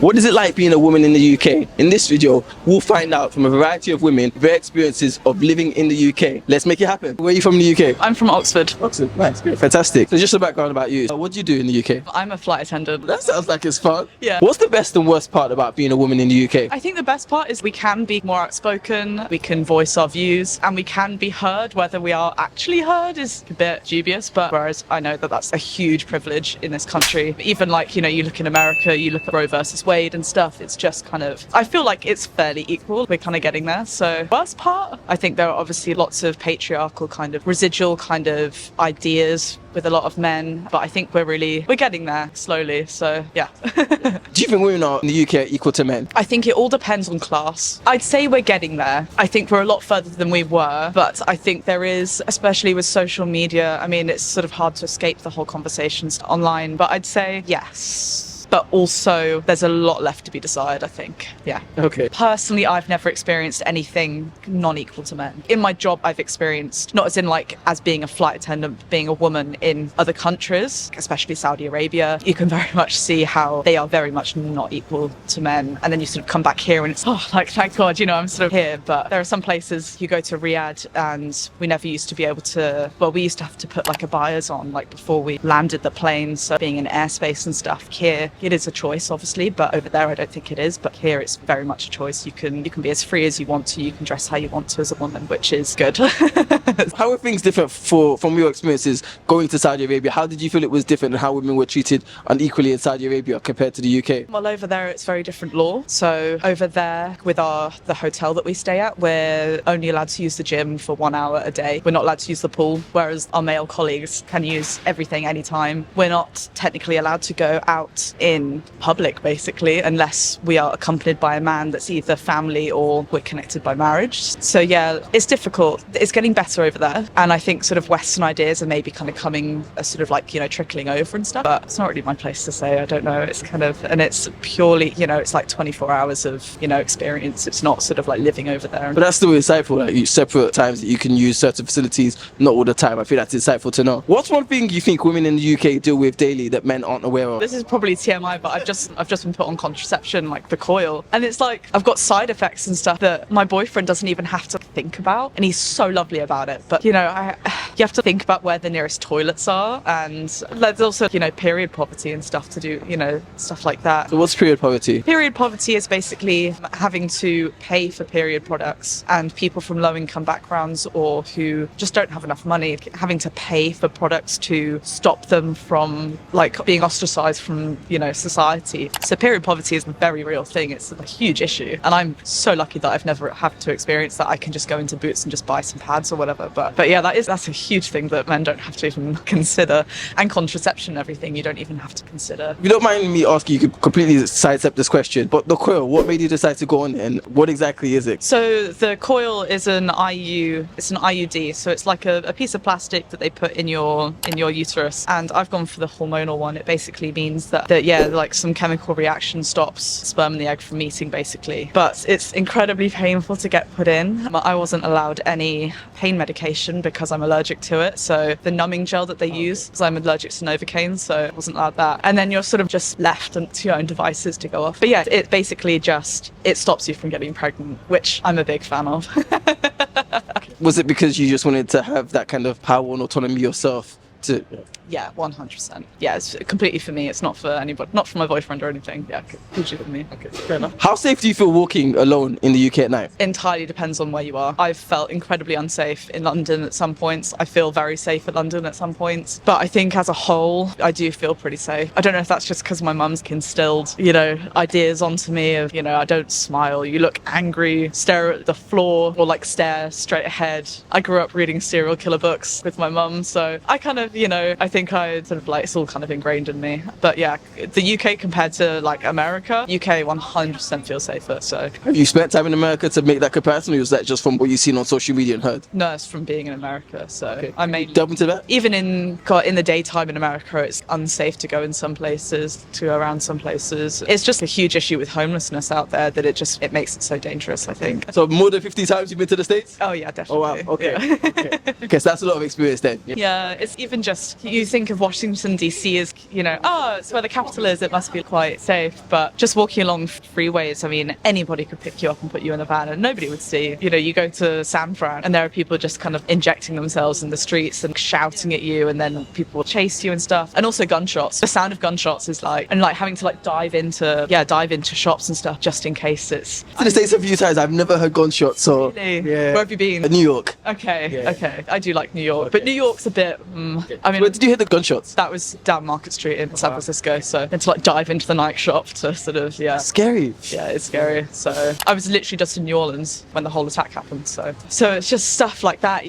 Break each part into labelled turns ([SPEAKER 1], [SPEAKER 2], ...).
[SPEAKER 1] What is it like being a woman in the UK? In this video, we'll find out from a variety of women their experiences of living in the UK. Let's make it happen. Where are you from in the UK?
[SPEAKER 2] I'm from Oxford.
[SPEAKER 1] Oxford, nice, great, fantastic. So just a background about you. What do you do in the UK?
[SPEAKER 2] I'm a flight attendant.
[SPEAKER 1] That sounds like it's fun.
[SPEAKER 2] Yeah.
[SPEAKER 1] What's the best and worst part about being a woman in the UK?
[SPEAKER 2] I think the best part is we can be more outspoken, we can voice our views, and we can be heard. Whether we are actually heard is a bit dubious, but whereas I know that that's a huge privilege in this country. Even like, you look in America, you look at Roe versus Wade and stuff, it's just kind of, I feel like it's fairly equal. We're kind of getting there. So worst part, I think there are obviously lots of patriarchal kind of residual kind of ideas with a lot of men, but I think we're getting there slowly. So yeah.
[SPEAKER 1] Do you think women are in the UK are equal to men?
[SPEAKER 2] I think it all depends on class. I'd say we're getting there. I think we're a lot further than we were, but I think there is, especially with social media, I mean, it's sort of hard to escape the whole conversations online, but I'd say yes. But also there's a lot left to be decided, I think. Yeah.
[SPEAKER 1] Okay.
[SPEAKER 2] Personally, I've never experienced anything non-equal to men. In my job, I've experienced, not as in like as being a flight attendant, being a woman in other countries, especially Saudi Arabia, you can very much see how they are very much not equal to men. And then you sort of come back here and it's, like, thank God, I'm sort of here. But there are some places you go to Riyadh and we never used to be able to, well, we used to have to put like a bias on, like before we landed the plane. So being in airspace and stuff here, it is a choice, obviously, but over there I don't think it is. But here it's very much a choice. You can be as free as you want to. You can dress how you want to as a woman, which is good.
[SPEAKER 1] How are things different from your experiences going to Saudi Arabia? How did you feel it was different and how women were treated unequally in Saudi Arabia compared to the UK?
[SPEAKER 2] Well, over there it's very different law. So over there with the hotel that we stay at, we're only allowed to use the gym for 1 hour a day. We're not allowed to use the pool, whereas our male colleagues can use everything anytime. We're not technically allowed to go out in public, basically, unless we are accompanied by a man that's either family or we're connected by marriage. So yeah, it's difficult. It's getting better over there. And I think sort of Western ideas are maybe kind of coming, sort of like, trickling over and stuff. But it's not really my place to say. I don't know. It's kind of, and it's purely, it's like 24 hours of, experience. It's not sort of like living over there.
[SPEAKER 1] But that's still insightful, like you separate times that you can use certain facilities, not all the time. I feel that's insightful to know. What's one thing you think women in the UK deal with daily that men aren't aware of?
[SPEAKER 2] This is probably TMI, but I've just been put on contraception, like the coil, and it's like I've got side effects and stuff that my boyfriend doesn't even have to think about, and he's so lovely about it. But you have to think about where the nearest toilets are, and there's also period poverty and stuff to do, stuff like that.
[SPEAKER 1] So what's period poverty?
[SPEAKER 2] Period poverty is basically having to pay for period products, and people from low income backgrounds or who just don't have enough money having to pay for products to stop them from like being ostracized from society. So period poverty is a very real thing. It's a huge issue, and I'm so lucky that I've never had to experience that. I can just go into Boots and just buy some pads or whatever. But yeah, that's a huge thing that men don't have to even consider. And contraception and everything, you don't even have to consider.
[SPEAKER 1] If you don't mind me asking, you could completely sidestep this question, but the coil, what made you decide to go on it, and what exactly is it?
[SPEAKER 2] So the coil is an IUD, so it's like a piece of plastic that they put in your uterus, and I've gone for the hormonal one. It basically means that like some chemical reaction stops sperm and the egg from meeting, basically. But it's incredibly painful to get put in. I wasn't allowed any pain medication because I'm allergic to it. So the numbing gel that they use, because I'm allergic to Novocaine, so I wasn't allowed that. And then you're sort of just left to your own devices to go off. But yeah, it basically it stops you from getting pregnant, which I'm a big fan of.
[SPEAKER 1] Was it because you just wanted to have that kind of power and autonomy yourself to...
[SPEAKER 2] Yeah, 100%. Yeah, it's completely for me. It's not for anybody, not for my boyfriend or anything. Yeah, hugely for me.
[SPEAKER 1] Okay, fair enough. How safe do you feel walking alone in the UK at night?
[SPEAKER 2] Entirely depends on where you are. I've felt incredibly unsafe in London at some points. I feel very safe at London at some points. But I think as a whole, I do feel pretty safe. I don't know if that's just because my mum's instilled, ideas onto me of, I don't smile, you look angry, stare at the floor, or like stare straight ahead. I grew up reading serial killer books with my mum, so I kind of, I think I sort of like, it's all kind of ingrained in me. But yeah, the UK compared to like America, UK 100% feels safer. So
[SPEAKER 1] have you spent time in America to make that comparison, or was that just from what you've seen on social media and heard?
[SPEAKER 2] No, it's from being in America. So
[SPEAKER 1] okay.
[SPEAKER 2] I mainly
[SPEAKER 1] delve into that.
[SPEAKER 2] Even in the daytime in America, it's unsafe to go in some places, to go around some places. It's just a huge issue with homelessness out there that it makes it so dangerous, I think.
[SPEAKER 1] So more than 50 times you've been to the States?
[SPEAKER 2] Oh yeah, definitely.
[SPEAKER 1] Oh wow, okay.
[SPEAKER 2] Yeah.
[SPEAKER 1] Okay, so that's a lot of experience then.
[SPEAKER 2] Yeah, it's even just you think of Washington DC as, you know, oh, it's where the capital is, it must be quite safe. But just walking along freeways, I mean, anybody could pick you up and put you in a van and nobody would see. You know, you go to San Fran and there are people just kind of injecting themselves in the streets and shouting at you, and then people will chase you and stuff. And also gunshots. The sound of gunshots is like, and like having to like dive into shops and stuff just in case it's...
[SPEAKER 1] To the States a few times, I've never heard gunshots, so...
[SPEAKER 2] Really?
[SPEAKER 1] Yeah.
[SPEAKER 2] Where have you been?
[SPEAKER 1] New York.
[SPEAKER 2] Okay,
[SPEAKER 1] Yeah.
[SPEAKER 2] okay. I do like New York, but New York's a bit... I mean...
[SPEAKER 1] Where did you hear the gunshots?
[SPEAKER 2] That was down Market Street in San Francisco, so then to like dive into the night shop to sort of, yeah.
[SPEAKER 1] Scary.
[SPEAKER 2] Yeah, it's scary. So I was literally just in New Orleans when the whole attack happened, so it's just stuff like that,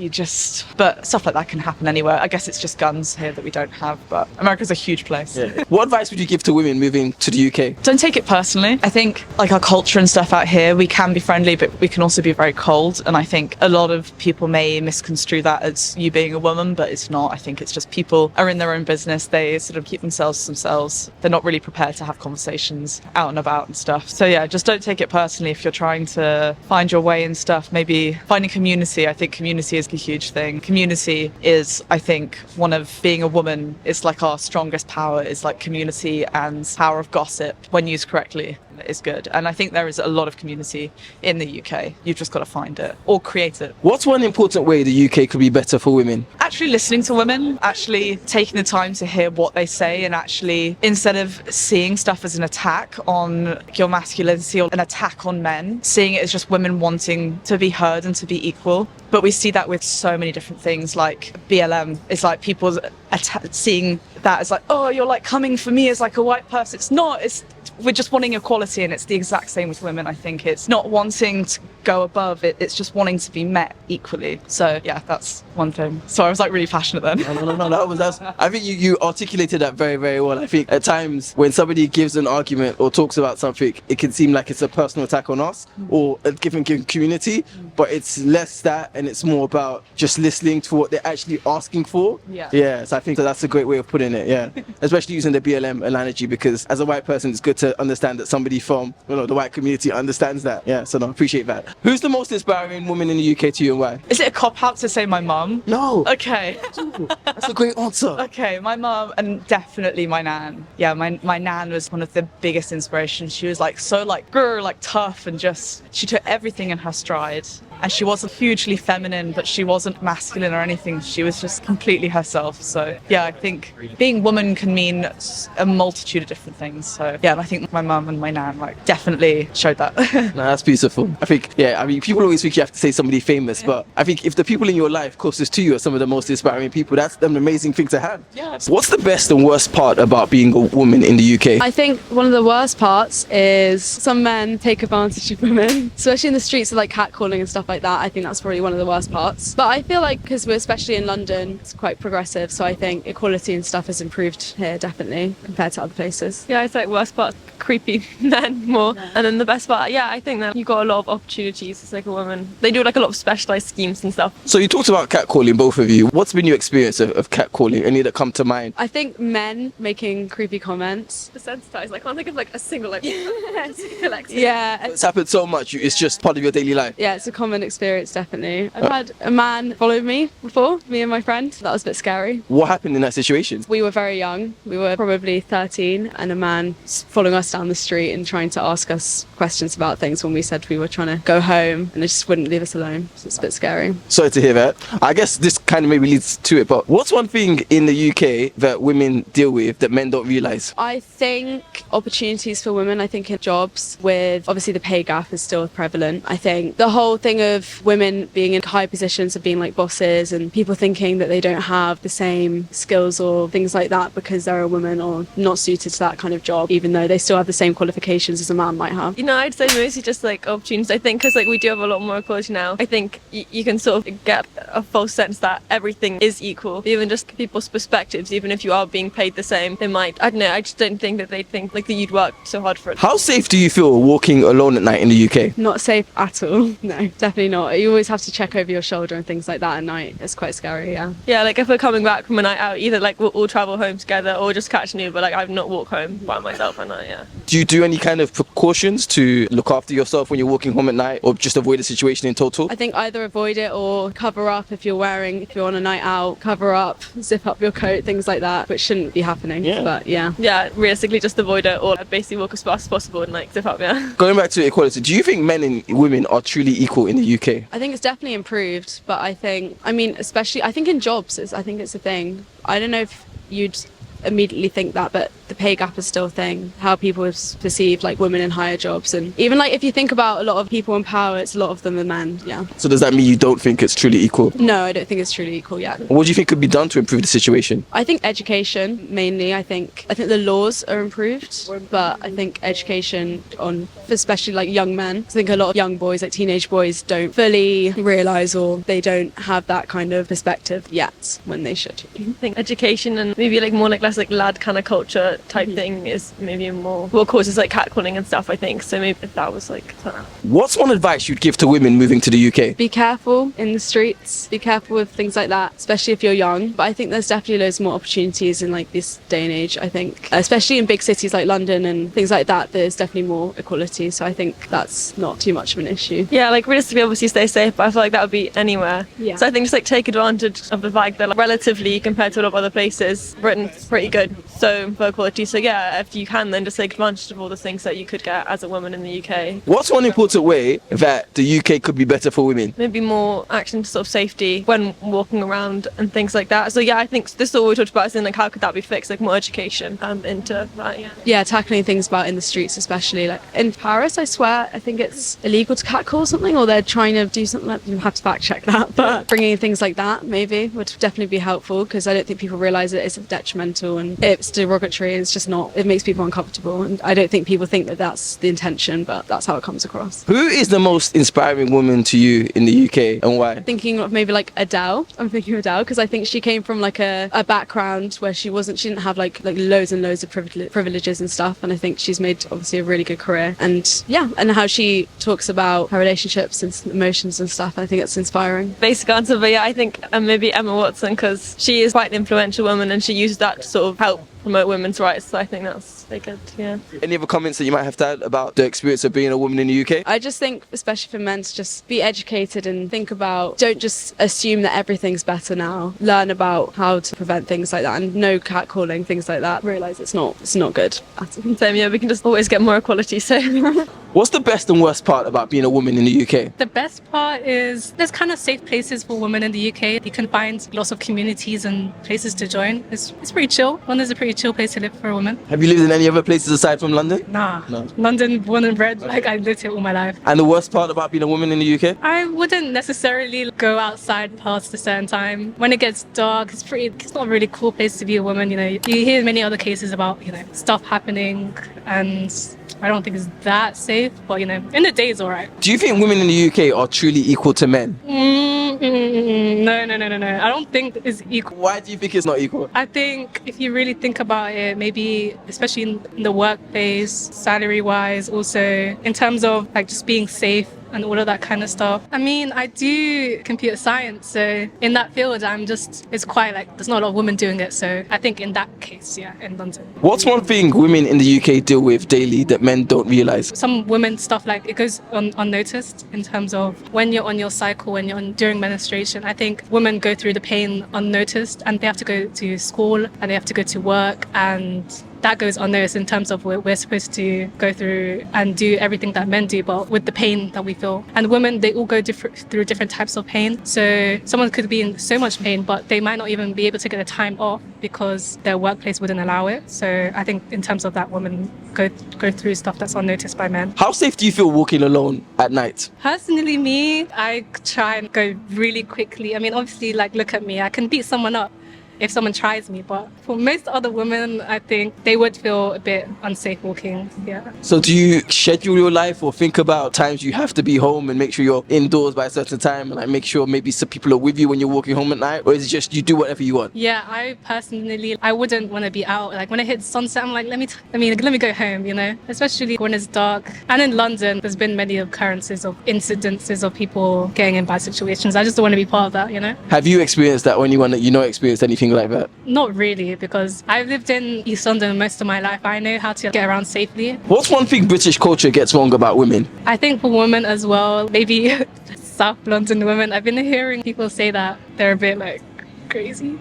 [SPEAKER 2] but stuff like that can happen anywhere. I guess it's just guns here that we don't have, but America's a huge place.
[SPEAKER 1] Yeah. What advice would you give to women moving to the UK?
[SPEAKER 2] Don't take it personally. I think like our culture and stuff out here, we can be friendly, but we can also be very cold. And I think a lot of people may misconstrue that as you being a woman, but it's not. I think it's just people are in their own business. They sort of keep themselves to themselves. They're not really prepared to have conversations out and about and stuff. So yeah, just don't take it personally if you're trying to find your way and stuff. Maybe finding community. I think community is a huge thing. Community is, I think, one of being a woman is like our strongest power is like community, and power of gossip when used correctly is good. And I think there is a lot of community in the UK. You've just got to find it or create it.
[SPEAKER 1] What's one important way the UK could be better for women?
[SPEAKER 2] Actually listening to women, actually taking the time to hear what they say, and actually instead of seeing stuff as an attack on your masculinity or an attack on men, seeing it as just women wanting to be heard and to be equal. But we see that with so many different things, like BLM. It's like people seeing that as like, oh, you're like coming for me as like a white person. It's not. We're just wanting equality, and it's the exact same with women. I think it's not wanting to go above it, it's just wanting to be met equally. So yeah, that's one thing. So I was like really passionate then.
[SPEAKER 1] No, that's I think you articulated that very, very well. I think at times when somebody gives an argument or talks about something, it can seem like it's a personal attack on us or a given community, but it's less that, and it's more about just listening to what they're actually asking for. Yeah, so I think that's a great way of putting it. Yeah. Especially using the BLM analogy, because as a white person it's good to understand that somebody from the white community understands that. Yeah, so no, I appreciate that. Who's the most inspiring woman in the UK to you, and why?
[SPEAKER 2] Is it a cop-out to say my mum?
[SPEAKER 1] No.
[SPEAKER 2] Okay.
[SPEAKER 1] That's a great answer.
[SPEAKER 2] Okay, my mum, and definitely my nan. Yeah, my nan was one of the biggest inspirations. She was like so like grr, like tough, and just she took everything in her stride. And she wasn't hugely feminine, but she wasn't masculine or anything. She was just completely herself. So yeah, I think being woman can mean a multitude of different things. So yeah, and I think my mum and my nan like definitely showed that.
[SPEAKER 1] No, that's beautiful. I think, yeah, I mean, people always think you have to say somebody famous, but I think if the people in your life closest to you are some of the most inspiring people, that's an amazing thing to have.
[SPEAKER 2] Yeah.
[SPEAKER 1] What's the best and worst part about being a woman in the UK?
[SPEAKER 3] I think one of the worst parts is some men take advantage of women, especially in the streets of like catcalling and stuff like that. I think that's probably one of the worst parts. But I feel like because we're especially in London, it's quite progressive, so I think equality and stuff has improved here definitely compared to other places.
[SPEAKER 4] Yeah, it's like worst part, creepy men more. And then the best part, yeah, I think that you got a lot of opportunities as like a woman. They do like a lot of specialised schemes and stuff.
[SPEAKER 1] So you talked about catcalling, both of you. What's been your experience of catcalling? Any that come to mind?
[SPEAKER 3] I think men making creepy comments.
[SPEAKER 4] Desensitized, I can't think of like a single like collective.
[SPEAKER 3] Yeah.
[SPEAKER 1] It's happened so much, it's just part of your daily life.
[SPEAKER 3] Yeah, it's a common experience, definitely. I've had a man follow me before, me and my friend. That was a bit scary.
[SPEAKER 1] What happened in that situation?
[SPEAKER 3] We were very young. We were probably 13, and a man following us down the street and trying to ask us questions about things when we said we were trying to go home, and they just wouldn't leave us alone. So it's a bit scary.
[SPEAKER 1] Sorry to hear that. I guess this kind of maybe leads to it, but what's one thing in the UK that women deal with that men don't realise?
[SPEAKER 3] I think opportunities for women, I think in jobs, with obviously the pay gap is still prevalent. I think the whole thing of women being in high positions of being like bosses, and people thinking that they don't have the same skills or things like that because they're a woman or not suited to that kind of job, even though they still have the same qualifications as a man might have.
[SPEAKER 4] You know, I'd say mostly just like opportunities. I think because like we do have a lot more equality now. I think you can sort of get a false sense that everything is equal. Even just people's perspectives, even if you are being paid the same, they might, I don't know, I just don't think that they think like that you'd work so hard for it.
[SPEAKER 1] How safe do you feel walking alone at night in the UK?
[SPEAKER 3] Not safe at all. No, definitely not. You always have to check over your shoulder and things like that at night. It's quite scary, yeah.
[SPEAKER 4] Yeah, like if we're coming back from a night out, either like we'll all travel home together or just catch an Uber. Like I've not walked home by myself at night, yeah.
[SPEAKER 1] Do you do any kind of precautions to look after yourself when you're walking home at night, or just avoid the situation in total?
[SPEAKER 3] I think either avoid it or cover up if you're wearing if you're on a night out, cover up, zip up your coat, things like that, which shouldn't be happening.
[SPEAKER 1] Yeah.
[SPEAKER 3] But yeah.
[SPEAKER 4] Yeah, realistically just avoid it or basically walk as fast as possible and like zip up, yeah.
[SPEAKER 1] Going back to equality, do you think men and women are truly equal in the UK?
[SPEAKER 3] I think it's definitely improved, but I mean, especially, I think in jobs, I think it's a thing. I don't know if you'd immediately think that, but the pay gap is still a thing. How people perceive like women in higher jobs, and even like if you think about a lot of people in power, it's a lot of them are men. Yeah.
[SPEAKER 1] So does that mean you don't think it's truly equal?
[SPEAKER 3] No, I don't think it's truly equal yet.
[SPEAKER 1] What do you think could be done to improve the situation?
[SPEAKER 3] I think education mainly. I think the laws are improved, but I think education on especially like young men. I think a lot of young boys, like teenage boys, don't fully realise or they don't have that kind of perspective yet when they should.
[SPEAKER 4] I think education and maybe like more like less like lad kind of culture type thing is maybe more what causes like catcalling and stuff, I think. So maybe if that was like
[SPEAKER 1] What's one advice you'd give to women moving to the UK?
[SPEAKER 3] Be careful in the streets, be careful with things like that, especially if you're young. But I think there's definitely loads more opportunities in like this day and age. I think especially in big cities like London and things like that, there's definitely more equality. So I think that's not too much of an issue.
[SPEAKER 4] yeah, like realistically obviously stay safe, but I feel like that would be anywhere.
[SPEAKER 3] Yeah.
[SPEAKER 4] So I think just like take advantage of the fact that like, relatively compared to a lot of other places, Britain's pretty good so for equality. So yeah, if you can then just take advantage of all the things that you could get as a woman in the UK.
[SPEAKER 1] What's one important way that the UK could be better for women?
[SPEAKER 4] Maybe more action to sort of safety when walking around and things like that. So yeah, I think this is all we talked about, is in like how could that be fixed, like more education into that.
[SPEAKER 3] Yeah, tackling things about in the streets, especially like in Paris, I swear, I think it's illegal to catcall something, or they're trying to do something like, you have to fact check that, but bringing in things like that maybe would definitely be helpful, because I don't think people realise that it's detrimental and it's derogatory. It's just not, it makes people uncomfortable, and I don't think people think that that's the intention, but that's how it comes across.
[SPEAKER 1] Who is the most inspiring woman to you in the UK and why?
[SPEAKER 3] Thinking of maybe like Adele. I'm thinking of Adele because I think she came from like a background where she didn't have like loads and loads of privileges and stuff, and I think she's made obviously a really good career, and yeah, and how she talks about her relationships and emotions and stuff, I think it's inspiring.
[SPEAKER 4] Basic answer, but yeah, I think maybe Emma Watson, because she is quite an influential woman and she used that to sort of help promote women's rights, so I think that's very good. Yeah.
[SPEAKER 1] Any other comments that you might have to add about the experience of being a woman in the UK?
[SPEAKER 3] I just think, especially for men, to just be educated and think about, don't just assume that everything's better now. Learn about how to prevent things like that, and no catcalling, things like that. Realise it's not good at all.
[SPEAKER 4] Same, yeah, we can just always get more equality, so
[SPEAKER 1] What's the best and worst part about being a woman in the UK?
[SPEAKER 5] The best part is there's kind of safe places for women in the UK. You can find lots of communities and places to join. It's pretty chill. London's a pretty chill place to live for a woman.
[SPEAKER 1] Have you lived in any other places aside from London?
[SPEAKER 5] Nah.
[SPEAKER 1] No.
[SPEAKER 5] London, born and bred. Like, I lived here all my life.
[SPEAKER 1] And the worst part about being a woman in the UK?
[SPEAKER 5] I wouldn't necessarily go outside past a certain time. When it gets dark, it's not a really cool place to be a woman. You know, you hear many other cases about, you know, stuff happening, and I don't think it's that safe, but you know, in the day it's alright.
[SPEAKER 1] Do you think women in the UK are truly equal to men?
[SPEAKER 5] No. I don't think it's equal.
[SPEAKER 1] Why do you think it's not equal?
[SPEAKER 5] I think if you really think about it, maybe especially in the workplace, salary-wise, also in terms of like just being safe and all of that kind of stuff. I mean, I do computer science, so in that field, it's quite like, there's not a lot of women doing it. So I think in that case, yeah, in London.
[SPEAKER 1] What's one thing women in the UK deal with daily that men don't realise?
[SPEAKER 5] Some women stuff like it goes unnoticed in terms of when you're on your cycle, when you're during menstruation. I think women go through the pain unnoticed, and they have to go to school and they have to go to work, and that goes unnoticed in terms of we're supposed to go through and do everything that men do, but with the pain that we feel. And women, they all go through different types of pain. So someone could be in so much pain, but they might not even be able to get the time off because their workplace wouldn't allow it. So I think in terms of that, women go through stuff that's unnoticed by men.
[SPEAKER 1] How safe do you feel walking alone at night?
[SPEAKER 5] Personally, me, I try and go really quickly. I mean, obviously, like, look at me. I can beat someone up if someone tries me, but for most other women, I think they would feel a bit unsafe walking. Yeah.
[SPEAKER 1] So do you schedule your life or think about times you have to be home and make sure you're indoors by a certain time, and like make sure maybe some people are with you when you're walking home at night, or is it just you do whatever you want?
[SPEAKER 5] Yeah, I personally, I wouldn't want to be out. Like when it hits sunset, I'm like, let me go home, you know, especially when it's dark. And in London, there's been many occurrences of incidences of people getting in bad situations. I just don't want to be part of that, you know.
[SPEAKER 1] Have you experienced that, or anyone that you know experienced anything like that?
[SPEAKER 5] Not really, because I've lived in East London most of my life. I know how to get around safely.
[SPEAKER 1] What's one thing British culture gets wrong about women?
[SPEAKER 5] I think for women as well, maybe South London women. I've been hearing people say that they're a bit like crazy.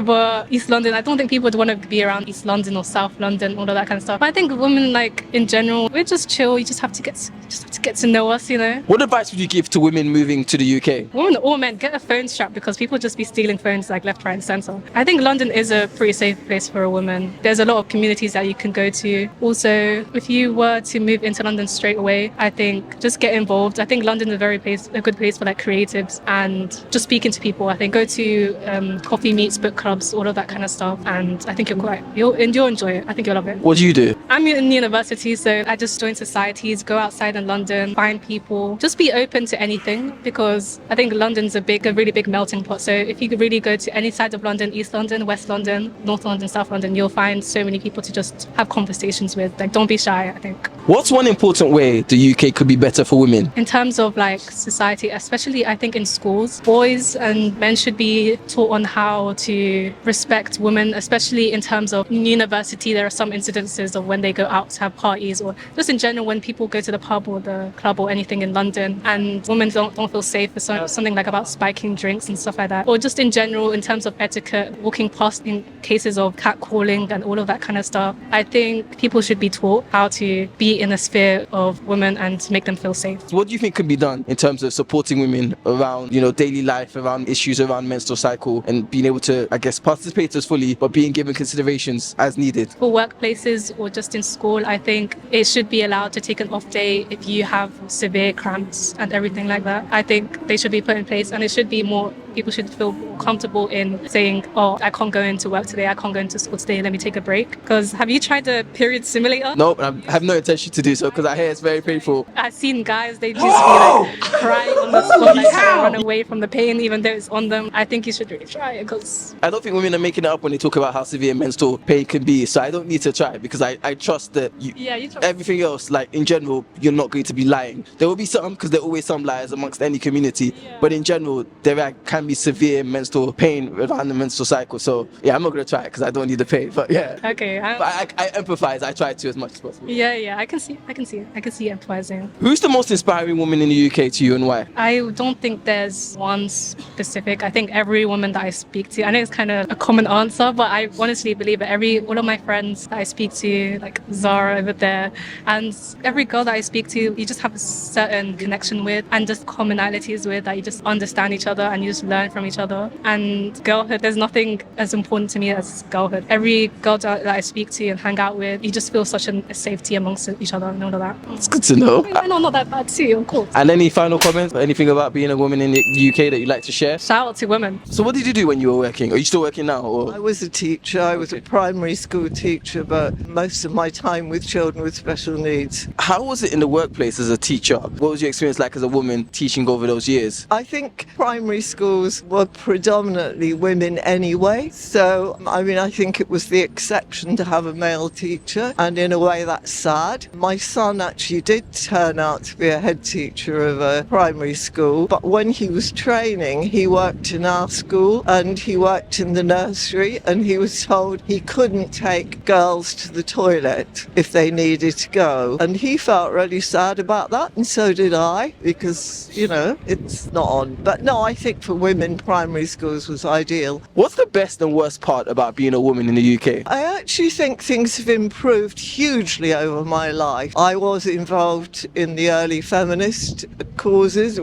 [SPEAKER 5] But East London, I don't think people would want to be around East London or South London, all of that kind of stuff. But I think women, like in general, we're just chill. You just have to get to know us, you know.
[SPEAKER 1] What advice would you give to women moving to the UK?
[SPEAKER 5] Women or men, get a phone strap because people just be stealing phones like left, right, and centre. I think London is a pretty safe place for a woman. There's a lot of communities that you can go to. Also, if you were to move into London straight away, I think just get involved. I think London is a good place for like creatives and just speaking to people. I think go to coffee meets, book clubs, all of that kind of stuff. And I think you'll enjoy it. I think you'll love it.
[SPEAKER 1] What do you do?
[SPEAKER 5] I'm in university, so I just join societies, go outside in London, find people, just be open to anything because I think London's a really big melting pot. So if you could really go to any side of London, East London, West London, North London, South London, you'll find so many people to just have conversations with. Like, don't be shy, I think.
[SPEAKER 1] What's one important way the UK could be better for women?
[SPEAKER 5] In terms of like society, especially I think in schools, boys and men should be taught on how to respect women, especially in terms of university. There are some incidences of when they go out to have parties or just in general when people go to the pub or the club or anything in London and women don't feel safe for something like about spiking drinks and stuff like that. Or just in general in terms of etiquette, walking past in cases of catcalling and all of that kind of stuff. I think people should be taught how to be in a sphere of women and make them feel safe.
[SPEAKER 1] What do you think can be done in terms of supporting women around, daily life, around issues around menstrual cycle and being able to, I guess, participate as fully, but being given considerations as needed?
[SPEAKER 5] For workplaces or just in school, I think it should be allowed to take an off day if you have severe cramps and everything like that. I think they should be put in place and it should be more, people should feel comfortable in saying, oh, I can't go into work today, I can't go into school today, let me take a break. Because have you tried the period simulator?
[SPEAKER 1] No, I have no intention to do so because I hear it's very painful.
[SPEAKER 5] I've seen guys, they just be like crying on the spot, like trying to run away from the pain even though it's on them. I think you should really try it because
[SPEAKER 1] I don't think women are making it up when they talk about how severe menstrual pain can be, so I don't need to try because I trust that you trust everything else, like in general, you're not going to be lying. There will be some, because there are always some liars amongst any community, but in general, there can be severe menstrual pain around the menstrual cycle, so yeah, I'm not going to try it because I don't need the pain, but yeah.
[SPEAKER 5] Okay.
[SPEAKER 1] But I empathize, I try to as much as possible.
[SPEAKER 5] Yeah, I can see empathizing.
[SPEAKER 1] Who's the most inspiring woman in the UK to you and why?
[SPEAKER 5] I don't think there's one specific. I think every woman that I speak to, I know it's kind of a common answer, but I honestly believe that all of my friends that I speak to, like Zara over there, and every girl that I speak to, you just have a certain connection with and just commonalities with that you just understand each other and you just learn from each other. And girlhood, there's nothing as important to me as girlhood. Every girl that I speak to and hang out with, you just feel such a safety amongst each other and all of that.
[SPEAKER 1] It's good to know.
[SPEAKER 5] I know, not that bad too, of course.
[SPEAKER 1] And any final comments or anything about being a woman in the UK that you'd like to share?
[SPEAKER 5] Shout out to women.
[SPEAKER 1] So what did you do when you were working? Are you still working now? Or?
[SPEAKER 6] I was a teacher. I was a primary school teacher, but most of my time with children with special needs.
[SPEAKER 1] How was it in the workplace as a teacher? What was your experience like as a woman teaching over those years?
[SPEAKER 6] I think primary schools were predominantly women anyway. So, I think it was the exception to have a male teacher. And in a way, that's sad. My son actually did turn out to be a head teacher of a primary school. But when he was training, he worked in our school and he worked in the nursery. And he was told he couldn't take girls to the toilet if they needed to go. And he felt really sad about that. And so did I, because, it's not on. But no, I think for women, primary schools was ideal.
[SPEAKER 1] What's the best and worst part about being a woman in the UK?
[SPEAKER 6] I actually think things have improved hugely over my life. I was involved in the early feminist causes,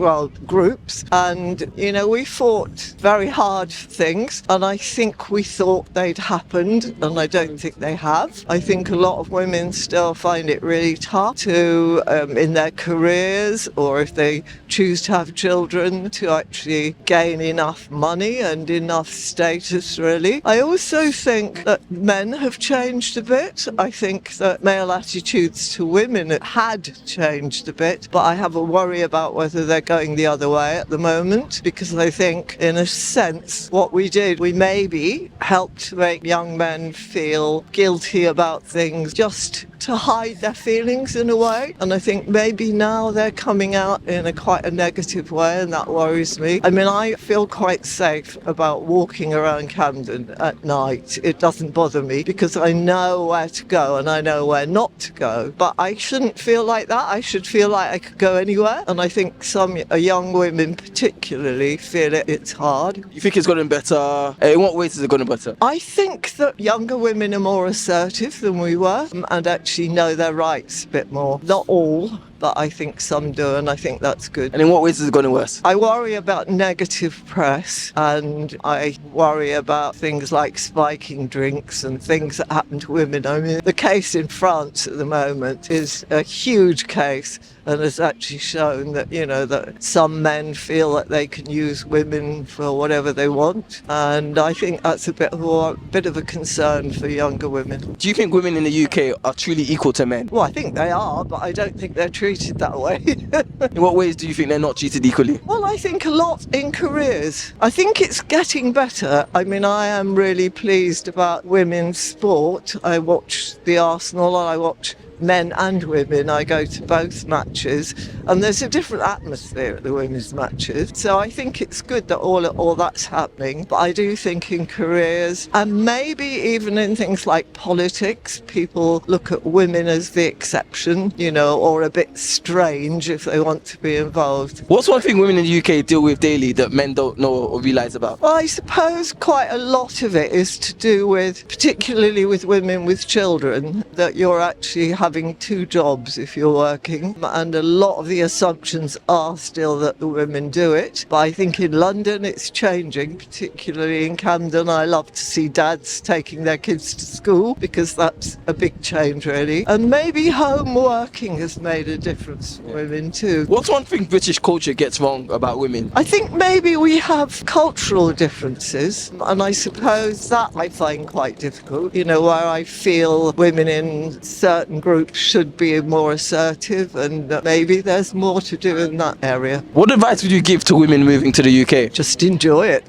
[SPEAKER 6] groups, and, we fought very hard things, and I think we thought they'd happened, and I don't think they have. I think a lot of women still find it really tough to, in their careers, or if they choose to have children, to actually gain enough money and enough status, really. I also think that men have changed a bit. I think that male attitudes to women had changed a bit, but I have a worry about whether they're going the other way at the moment, because I think, in a sense, what we did, we maybe helped make young men feel guilty about things just to hide their feelings in a way. And I think maybe now they're coming out in a quite a negative way, and that worries me. I mean, I feel quite safe about walking around Camden at night. It doesn't bother me because I know where to go and I know where not to go. But I shouldn't feel like that. I should feel like I could go anywhere. And I think some young women particularly feel it's hard.
[SPEAKER 1] You think it's gotten better? In what ways has it gotten better?
[SPEAKER 6] I think that younger women are more assertive than we were and actually know their rights a bit more. Not all, but I think some do, and I think that's good.
[SPEAKER 1] And in what ways has it gotten worse?
[SPEAKER 6] I worry about negative press, and I worry about things like spiking drinks and things that happen to women. I mean, the case in France at the moment is a huge case and has actually shown that, you know, that some men feel that they can use women for whatever they want. And I think that's a bit of a concern for younger women.
[SPEAKER 1] Do you think women in the UK are truly equal to men?
[SPEAKER 6] Well, I think they are, but I don't think they're treated that way.
[SPEAKER 1] In what ways do you think they're not treated equally?
[SPEAKER 6] Well, I think a lot in careers. I think it's getting better. I mean, I am really pleased about women's sport. I watch the Arsenal and I watch men and women. I go to both matches and there's a different atmosphere at the women's matches. So I think it's good that all that's happening. But I do think in careers and maybe even in things like politics, people look at women as the exception, you know, or a bit strange if they want to be involved.
[SPEAKER 1] What's one thing women in the UK deal with daily that men don't know or realise about?
[SPEAKER 6] Well, I suppose quite a lot of it is to do with, particularly with women with children, that you're actually having two jobs if you're working, and a lot of the assumptions are still that the women do it. But I think in London it's changing, particularly in Camden. I love to see dads taking their kids to school because that's a big change really. And maybe home working has made a difference for women too.
[SPEAKER 1] What's one thing British culture gets wrong about women?
[SPEAKER 6] I think maybe we have cultural differences, and I suppose that I find quite difficult, you know, where I feel women in certain groups should be more assertive, and maybe there's more to do in that area.
[SPEAKER 1] What advice would you give to women moving to the UK?
[SPEAKER 6] Just enjoy it.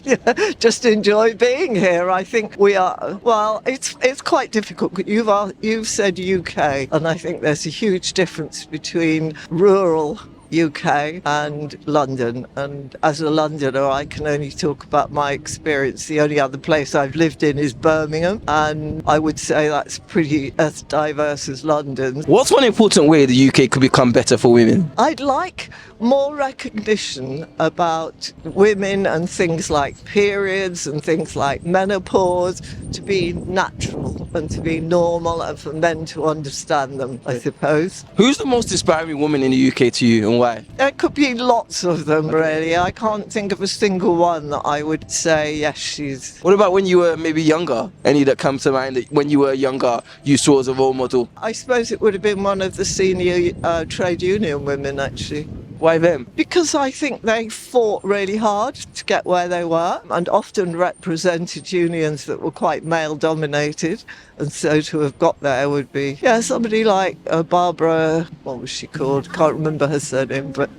[SPEAKER 6] Yeah, just enjoy being here. I think we are, well, it's quite difficult. You've said UK, and I think there's a huge difference between rural UK and London, and as a Londoner I can only talk about my experience. The only other place I've lived in is Birmingham, and I would say that's pretty as diverse as London.
[SPEAKER 1] What's one important way the UK could become better for women?
[SPEAKER 6] I'd like more recognition about women and things like periods and things like menopause to be natural and to be normal, and for men to understand them, I suppose.
[SPEAKER 1] Who's the most inspiring woman in the UK to you and why?
[SPEAKER 6] There could be lots of them, really. I can't think of a single one that I would say, yes, she's...
[SPEAKER 1] What about when you were maybe younger? Any that come to mind that when you were younger you saw as a role model?
[SPEAKER 6] I suppose it would have been one of the senior trade union women, actually.
[SPEAKER 1] Why them?
[SPEAKER 6] Because I think they fought really hard to get where they were and often represented unions that were quite male dominated, and so to have got there would be, yeah, somebody like Barbara, what was she called? Can't remember her surname, but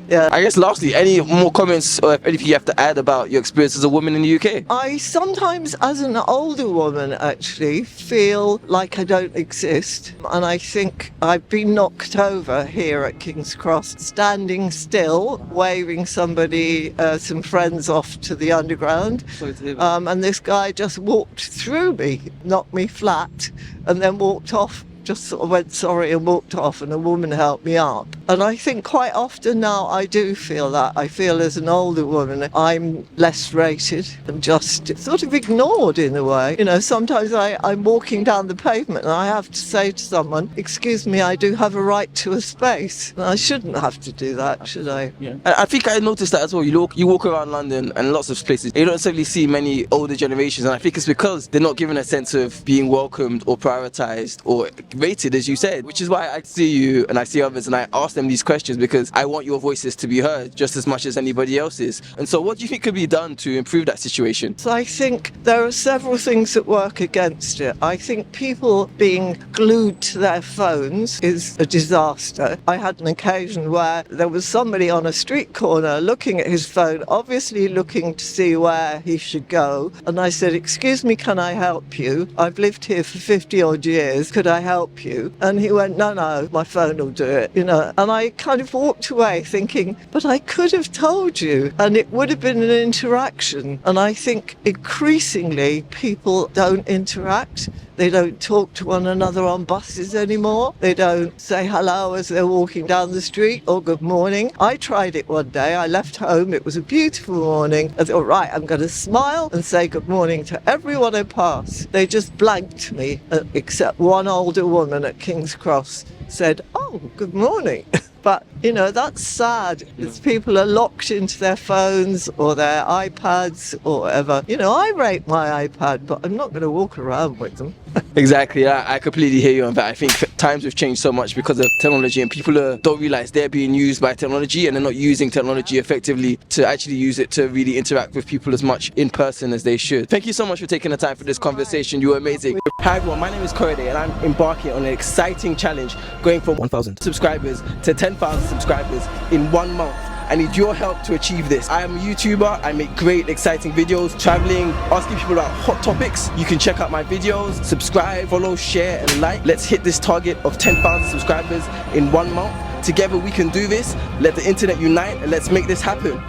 [SPEAKER 6] yeah.
[SPEAKER 1] I guess lastly, any more comments or anything you have to add about your experience as a woman in the UK?
[SPEAKER 6] I sometimes, as an older woman, actually feel like I don't exist, and I think I've been knocked over here at King's Cross, standing still, waving somebody, some friends off to the underground, and this guy just walked through me, knocked me flat, and then walked off, just sort of went sorry and walked off, and a woman helped me up. And I think quite often now I do feel that. I feel as an older woman I'm less rated and just sort of ignored in a way. You know, sometimes I'm walking down the pavement and I have to say to someone, excuse me, I do have a right to a space. And I shouldn't have to do that, should I?
[SPEAKER 1] Yeah. I think I noticed that as well. You walk around London and lots of places, you don't necessarily see many older generations, and I think it's because they're not given a sense of being welcomed or prioritised or rated, as you said, which is why I see you and I see others and I ask them these questions, because I want your voices to be heard just as much as anybody else's. And so what do you think could be done to improve that situation?
[SPEAKER 6] So I think there are several things that work against it. I think people being glued to their phones is a disaster. I had an occasion where there was somebody on a street corner looking at his phone, obviously looking to see where he should go, and I said, excuse me, can I help you? I've lived here for 50 odd years, could I help help you? And he went, no, my phone will do it, you know. And I kind of walked away thinking, but I could have told you, and it would have been an interaction. And I think increasingly people don't interact. They don't talk to one another on buses anymore. They don't say hello as they're walking down the street or good morning. I tried it one day. I left home. It was a beautiful morning. I thought, right, I'm going to smile and say good morning to everyone I pass. They just blanked me, except one older woman at King's Cross said, oh, good morning. But, you know, that's sad. It's people are locked into their phones or their iPads or whatever. You know, I rate my iPad, but I'm not going to walk around with them.
[SPEAKER 1] Exactly, I completely hear you on that. I think times have changed so much because of technology, and people don't realize they're being used by technology and they're not using technology effectively to actually use it to really interact with people as much in person as they should. Thank you so much for taking the time for this conversation. You were amazing. Hi everyone, my name is Korede and I'm embarking on an exciting challenge going from 1,000 subscribers to 10,000 subscribers in 1 month. I need your help to achieve this. I am a YouTuber, I make great exciting videos, traveling, asking people about hot topics. You can check out my videos, subscribe, follow, share and like. Let's hit this target of 10,000 subscribers in 1 month. Together we can do this. Let the internet unite and let's make this happen.